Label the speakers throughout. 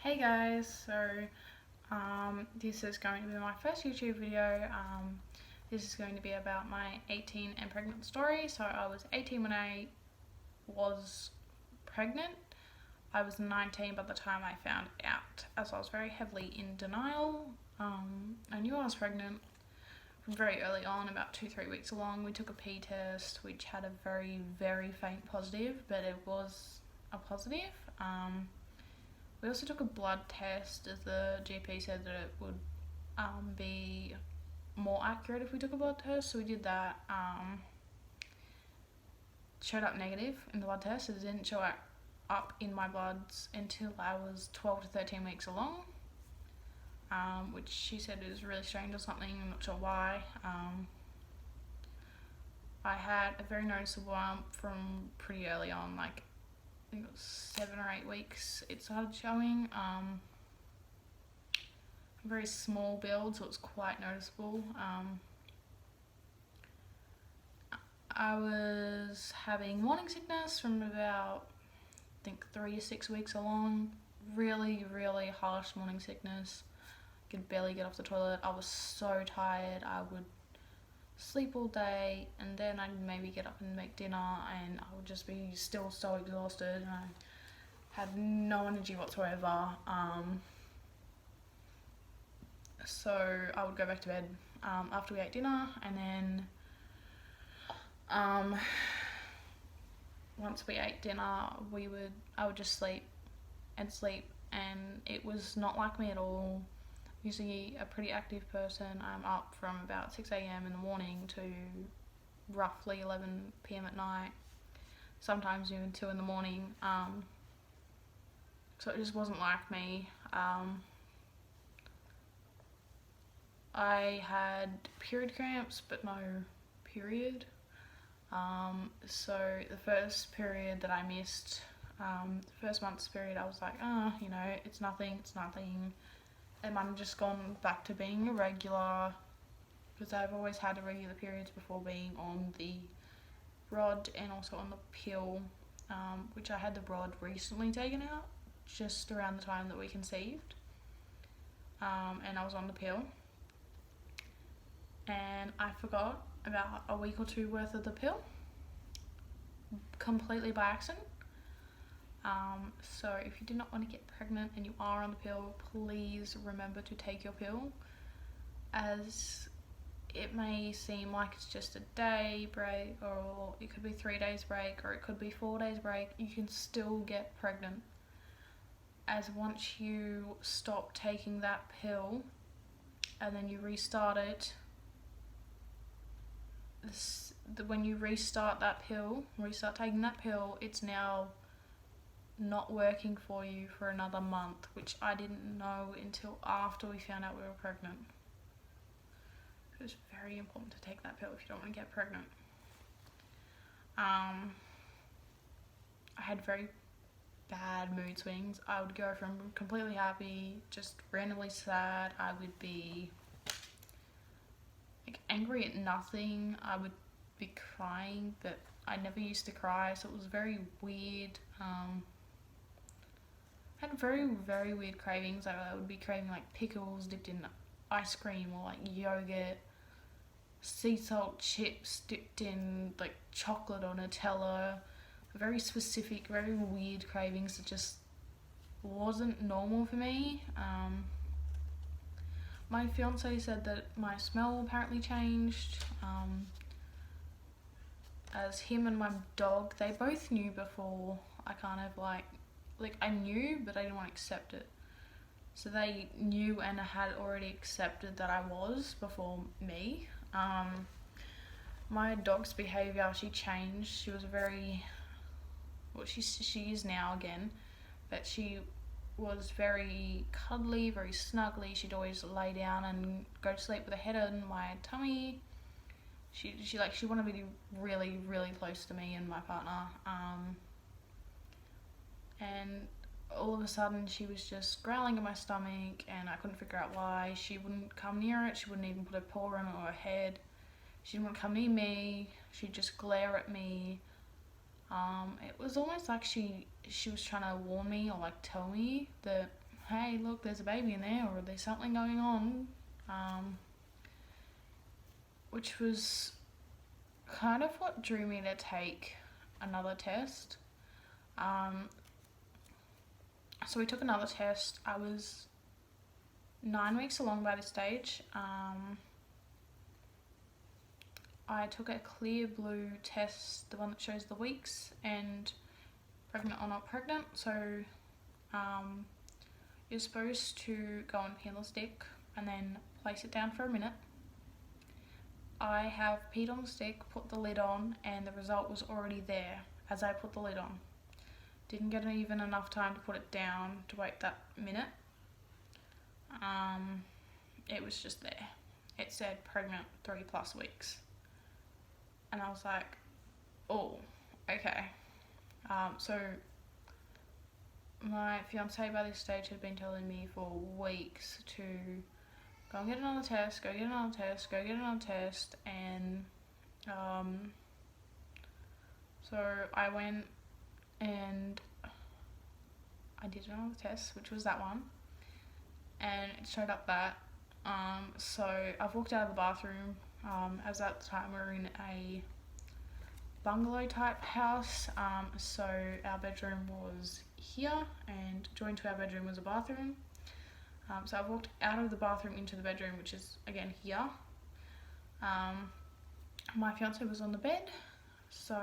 Speaker 1: Hey guys, this is going to be my first YouTube video. This is going to be about my 18 and pregnant story. So I was 18 when I was pregnant. I was 19 by the time I found out, as I was very heavily in denial. I knew I was pregnant from very early on, about 2-3 weeks along. We took a pee test, which had a very, very faint positive, but it was a positive. We also took a blood test, as the GP said that it would be more accurate if we took a blood test. So we did that. Showed up negative in the blood test. It didn't show up in my bloods until I was 12 to 13 weeks along, which she said is really strange or something. I'm not sure why. I had a very noticeable bump from pretty early on, like I think it was 7 or 8 weeks it started showing. A very small build, so it's quite noticeable. I was having morning sickness from about, I think, 3 to 6 weeks along. Really, really harsh morning sickness. I could barely get off the toilet. I was so tired. I would sleep all day, and then I'd maybe get up and make dinner, and I would just be still so exhausted, and I had no energy whatsoever. So I would go back to bed after we ate dinner, and then once we ate dinner, I would just sleep, and it was not like me at all. Usually a pretty active person. I'm up from about 6 a.m. in the morning to roughly 11 p.m. at night, sometimes even 2 in the morning. So it just wasn't like me. I had period cramps, but no period. So the first period that I missed, the first month's period, I was like, it's nothing. It might have just gone back to being irregular, because I've always had irregular periods before being on the rod and also on the pill, which I had the rod recently taken out, just around the time that we conceived, and I was on the pill, and I forgot about a week or two worth of the pill, completely by accident. So if you do not want to get pregnant and you are on the pill, please remember to take your pill, as it may seem like it's just a day break, or it could be 3 days break, or it could be 4 days break. You can still get pregnant, as once you stop taking that pill and then you restart it, when you restart taking that pill, it's now not working for you for another month, which I didn't know until after we found out we were pregnant. It's very important to take that pill if you don't want to get pregnant. I had very bad mood swings. I would go from completely happy, just randomly sad. I would be like angry at nothing. I would be crying, but I never used to cry, so it was very weird. I had very, very weird cravings. I would be craving like pickles dipped in ice cream, or like yogurt, sea salt chips dipped in like chocolate or Nutella. Very specific, very weird cravings that just wasn't normal for me. My fiance said that my smell apparently changed, as him and my dog, they both knew before. I kind of like I knew, but I didn't want to accept it. So they knew and had already accepted that I was before me. My dog's behaviour, she changed. She was she is now again, but she was very cuddly, very snuggly. She'd always lay down and go to sleep with her head on my tummy. She wanted to be really, really close to me and my partner. And all of a sudden she was just growling at my stomach, and I couldn't figure out why. She wouldn't come near it. She wouldn't even put her paw on it or her head. She didn't want to come near me. She'd just glare at me. It was almost like she was trying to warn me, or like tell me that hey, look, there's a baby in there, or there's something going on, which was kind of what drew me to take another test. So we took another test. I was 9 weeks along by this stage. I took a clear blue test, the one that shows the weeks and pregnant or not pregnant. So you're supposed to go on candle stick and then place it down for a minute. I have peed on the stick, put the lid on, and the result was already there as I put the lid on. Didn't get even enough time to put it down to wait that minute. It was just there. It said pregnant 3+ weeks. And I was like, oh, okay. So my fiance by this stage had been telling me for weeks to go and get another test, go get another test, go get another test. And so I went and I did another test, which was that one. And it showed up that. So I've walked out of the bathroom. As at the time we were in a bungalow type house. So our bedroom was here and joined to our bedroom was a bathroom. So I've walked out of the bathroom into the bedroom, which is again here. My fiance was on the bed, so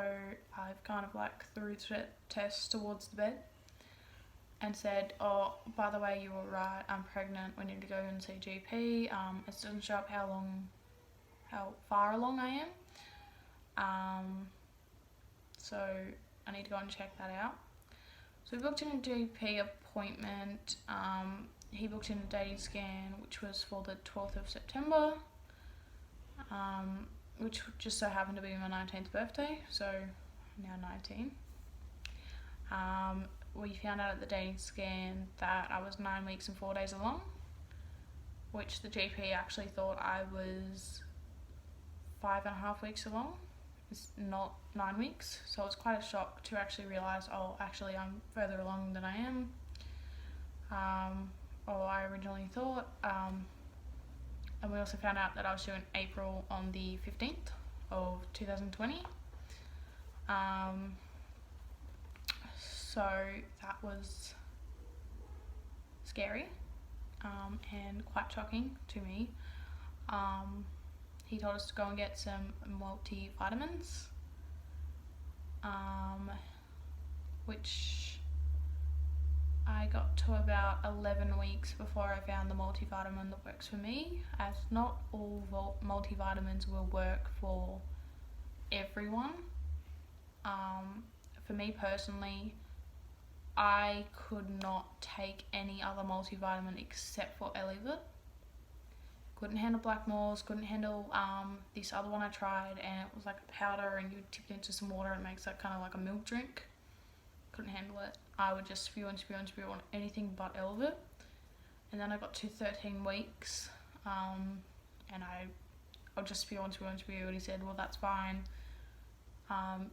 Speaker 1: I've kind of like threw the test towards the bed and said, oh, by the way, you were right, I'm pregnant, we need to go and see GP. It doesn't show up how far along I am. So I need to go and check that out. So we booked in a GP appointment. He booked in a dating scan, which was for the 12th of September, which just so happened to be my 19th birthday, so I'm now 19. We found out at the dating scan that I was 9 weeks and 4 days along, which the GP actually thought I was 5.5 weeks along. It's not 9 weeks, so it was quite a shock to actually realise, oh, actually I'm further along than I am, or I originally thought. And we also found out that I was due in April on the 15th of 2020. So that was scary and quite shocking to me. He told us to go and get some multivitamins, which I got to about 11 weeks before I found the multivitamin that works for me, as not all multivitamins will work for everyone. For me personally, I could not take any other multivitamin except for Elevit. Couldn't handle Blackmores, couldn't handle this other one I tried, and it was like a powder and you tip it into some water and it makes that kind of like a milk drink. Couldn't handle it. I would just spew on anything but Elevit. And then I got to 13 weeks and I'll just spew and he said, well, that's fine.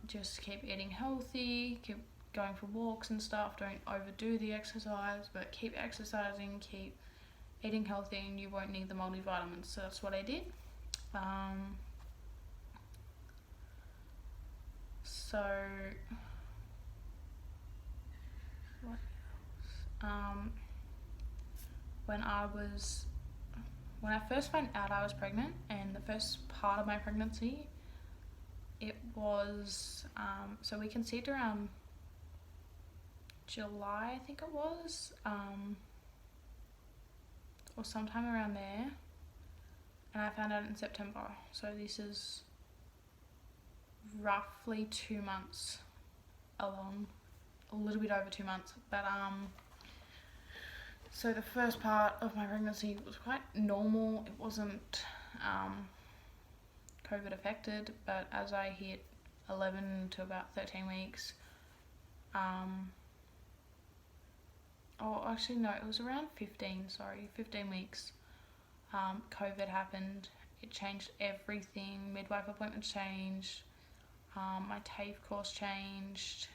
Speaker 1: Just keep eating healthy, keep going for walks and stuff, don't overdo the exercise, but keep exercising, keep eating healthy, and you won't need the multivitamins. So that's what I did. So what else? When I first found out I was pregnant, and the first part of my pregnancy, it was so we conceived around July, I think it was, or sometime around there, and I found out in September. So this is roughly 2 months along, a little bit over 2 months. But so the first part of my pregnancy was quite normal. It wasn't COVID affected, but as I hit 11 to about 13 weeks, it was around 15 weeks, COVID happened. It changed everything. Midwife appointments changed, my TAFE course changed,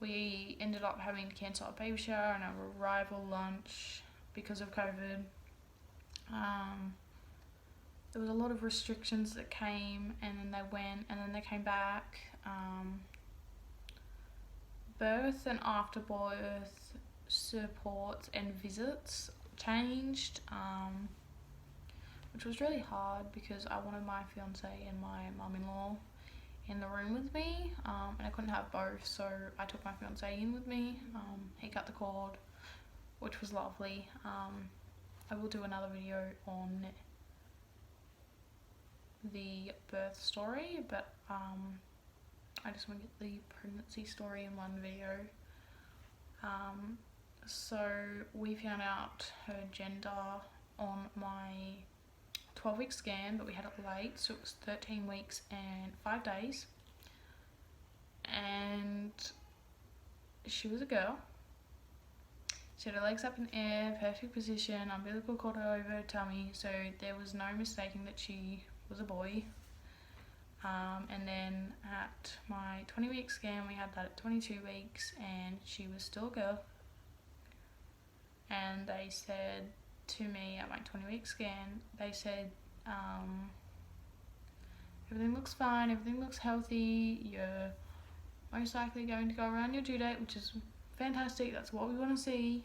Speaker 1: we ended up having to cancel our baby shower and our arrival lunch because of COVID. There was a lot of restrictions that came, and then they went, and then they came back. Birth and after birth supports and visits changed, which was really hard because I wanted my fiance and my mum-in-law in the room with me, and I couldn't have both, so I took my fiance in with me. He cut the cord, which was lovely. I will do another video on the birth story, but I just want to get the pregnancy story in one video. So we found out her gender on my 12-week scan, but we had it late, so it was 13 weeks and 5 days, and she was a girl. She had her legs up in the air, perfect position, umbilical cord over tummy, so there was no mistaking that she was a boy. And then at my 20-week scan, we had that at 22 weeks, and she was still a girl. And they said to me at my 20-week scan, they said, everything looks fine, everything looks healthy, you're most likely going to go around your due date, which is fantastic, that's what we want to see.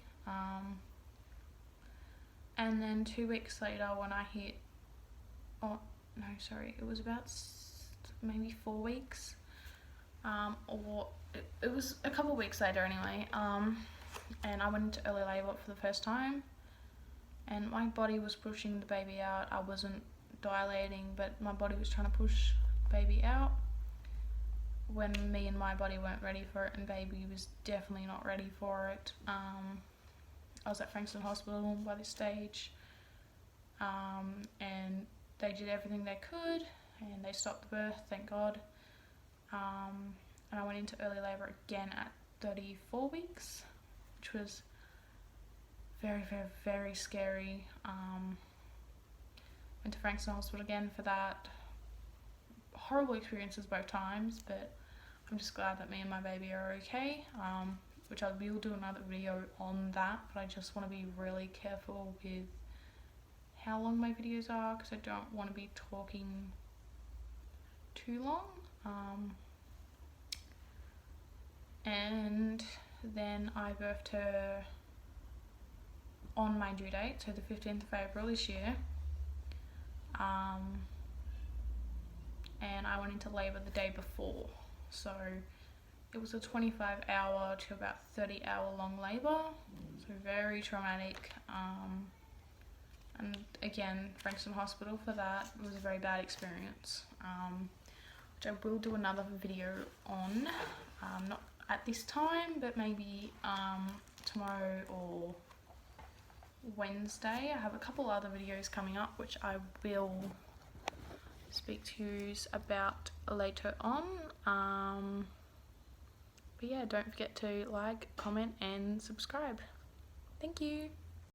Speaker 1: And then 2 weeks later, when I hit, it was about maybe 4 weeks, or it was a couple of weeks later anyway, and I went into early labour for the first time, and my body was pushing the baby out. I wasn't dilating, but my body was trying to push the baby out when me and my body weren't ready for it, and baby was definitely not ready for it. I was at Frankston Hospital by this stage, and they did everything they could, and they stopped the birth, thank God. And I went into early labour again at 34 weeks, which was very, very, very scary. Went to Frankston Hospital again for that. Horrible experiences both times, but I'm just glad that me and my baby are okay, which I will do another video on that, but I just want to be really careful with how long my videos are, because I don't want to be talking too long. And then I birthed her on my due date, so the 15th of April this year, and I went into labour the day before, so it was a 25-hour to about 30-hour long labour, so very traumatic. And again, Frankston Hospital for that. It was a very bad experience, which I will do another video on, not at this time, but maybe tomorrow or Wednesday. I have a couple other videos coming up which I will speak to you about later on. But yeah, don't forget to like, comment and subscribe. Thank you.